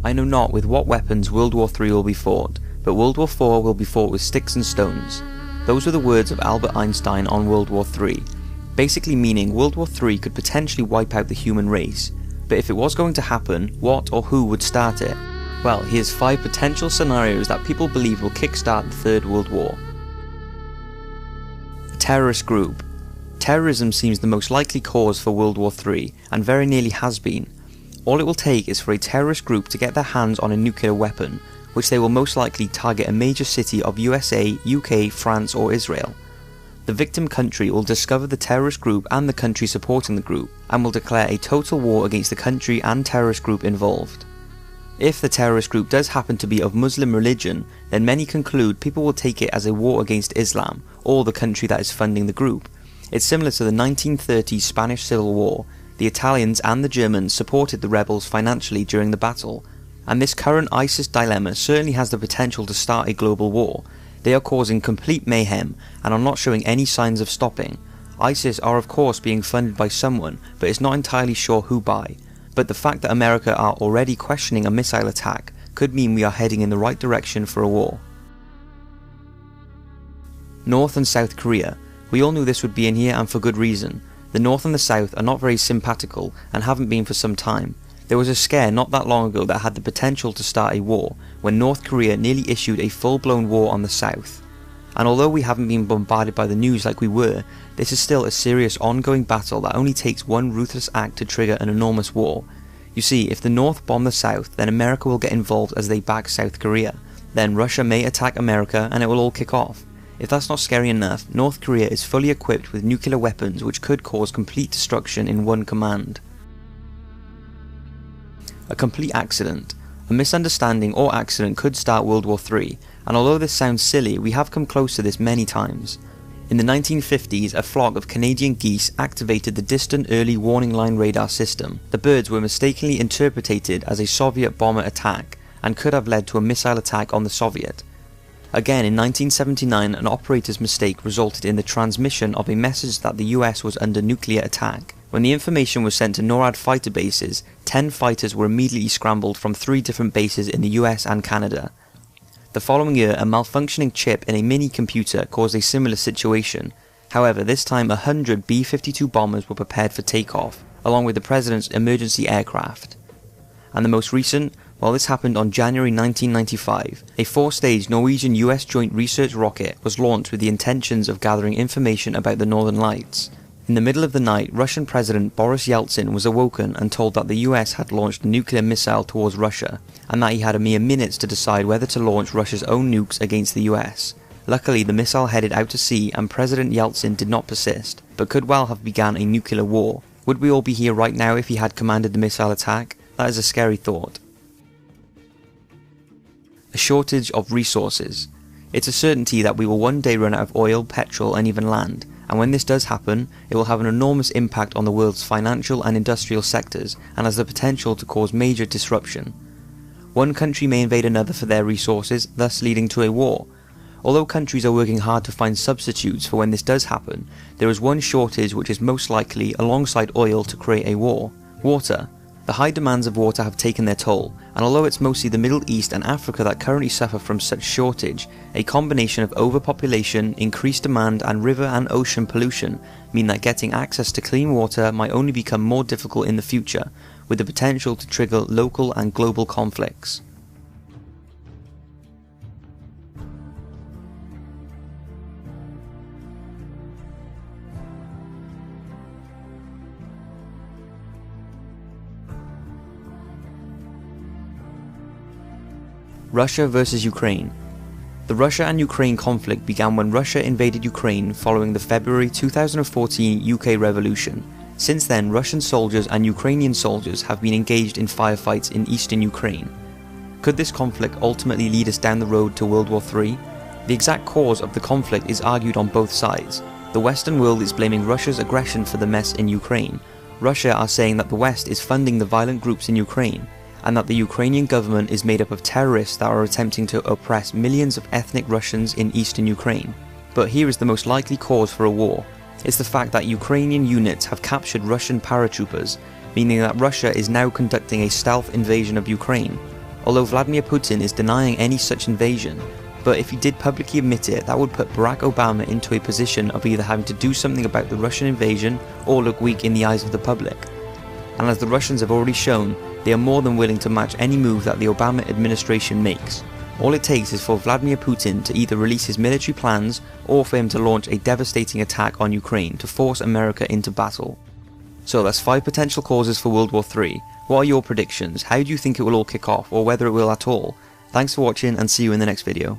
I know not with what weapons World War III will be fought, but World War IV will be fought with sticks and stones. Those were the words of Albert Einstein on World War III, basically meaning World War III could potentially wipe out the human race, but if it was going to happen, what or who would start it? Well, here's 5 potential scenarios that people believe will kickstart the Third World War. A terrorist group. Terrorism seems the most likely cause for World War III, and very nearly has been. All it will take is for a terrorist group to get their hands on a nuclear weapon, which they will most likely target a major city of USA, UK, France or Israel. The victim country will discover the terrorist group and the country supporting the group, and will declare a total war against the country and terrorist group involved. If the terrorist group does happen to be of Muslim religion, then many conclude people will take it as a war against Islam, or the country that is funding the group. It's similar to the 1930s Spanish Civil War. The Italians and the Germans supported the rebels financially during the battle, and this current ISIS dilemma certainly has the potential to start a global war. They are causing complete mayhem and are not showing any signs of stopping. ISIS are of course being funded by someone, but it's not entirely sure who by. But the fact that America are already questioning a missile attack could mean we are heading in the right direction for a war. North and South Korea. We all knew this would be in here, and for good reason. The North and the South are not very simpatical and haven't been for some time. There was a scare not that long ago that had the potential to start a war, when North Korea nearly issued a full-blown war on the South. And although we haven't been bombarded by the news like we were, this is still a serious ongoing battle that only takes one ruthless act to trigger an enormous war. You see, if the North bomb the South, then America will get involved as they back South Korea. Then Russia may attack America and it will all kick off. If that's not scary enough, North Korea is fully equipped with nuclear weapons which could cause complete destruction in one command. A complete accident. A misunderstanding or accident could start World War III, and although this sounds silly, we have come close to this many times. In the 1950s, a flock of Canadian geese activated the Distant Early Warning Line radar system. The birds were mistakenly interpreted as a Soviet bomber attack, and could have led to a missile attack on the Soviet. Again, in 1979, an operator's mistake resulted in the transmission of a message that the US was under nuclear attack. When the information was sent to NORAD fighter bases, 10 fighters were immediately scrambled from 3 different bases in the US and Canada. The following year, a malfunctioning chip in a mini-computer caused a similar situation. However, this time 100 B-52 bombers were prepared for takeoff, along with the President's emergency aircraft. And the most recent? Well, this happened on January 1995. A 4-stage Norwegian-US joint research rocket was launched with the intentions of gathering information about the Northern Lights. In the middle of the night, Russian President Boris Yeltsin was awoken and told that the US had launched a nuclear missile towards Russia, and that he had a mere minutes to decide whether to launch Russia's own nukes against the US. Luckily, the missile headed out to sea and President Yeltsin did not persist, but could well have begun a nuclear war. Would we all be here right now if he had commanded the missile attack? That is a scary thought. A shortage of resources. It's a certainty that we will one day run out of oil, petrol and even land, and when this does happen, it will have an enormous impact on the world's financial and industrial sectors and has the potential to cause major disruption. One country may invade another for their resources, thus leading to a war. Although countries are working hard to find substitutes for when this does happen, there is one shortage which is most likely, alongside oil, to create a war: water. The high demands of water have taken their toll, and although it's mostly the Middle East and Africa that currently suffer from such shortage, a combination of overpopulation, increased demand and river and ocean pollution mean that getting access to clean water might only become more difficult in the future, with the potential to trigger local and global conflicts. Russia versus Ukraine. The Russia and Ukraine conflict began when Russia invaded Ukraine following the February 2014 UK revolution. Since then, Russian soldiers and Ukrainian soldiers have been engaged in firefights in eastern Ukraine. Could this conflict ultimately lead us down the road to World War III? The exact cause of the conflict is argued on both sides. The Western world is blaming Russia's aggression for the mess in Ukraine. Russia are saying that the West is funding the violent groups in Ukraine, and that the Ukrainian government is made up of terrorists that are attempting to oppress millions of ethnic Russians in eastern Ukraine. But here is the most likely cause for a war. It's the fact that Ukrainian units have captured Russian paratroopers, meaning that Russia is now conducting a stealth invasion of Ukraine. although Vladimir Putin is denying any such invasion, but if he did publicly admit it, that would put Barack Obama into a position of either having to do something about the Russian invasion or look weak in the eyes of the public. And as the Russians have already shown, they are more than willing to match any move that the Obama administration makes. All it takes is for Vladimir Putin to either release his military plans or for him to launch a devastating attack on Ukraine to force America into battle. So that's 5 potential causes for World War III. What are your predictions? How do you think it will all kick off, or whether it will at all? Thanks for watching and see you in the next video.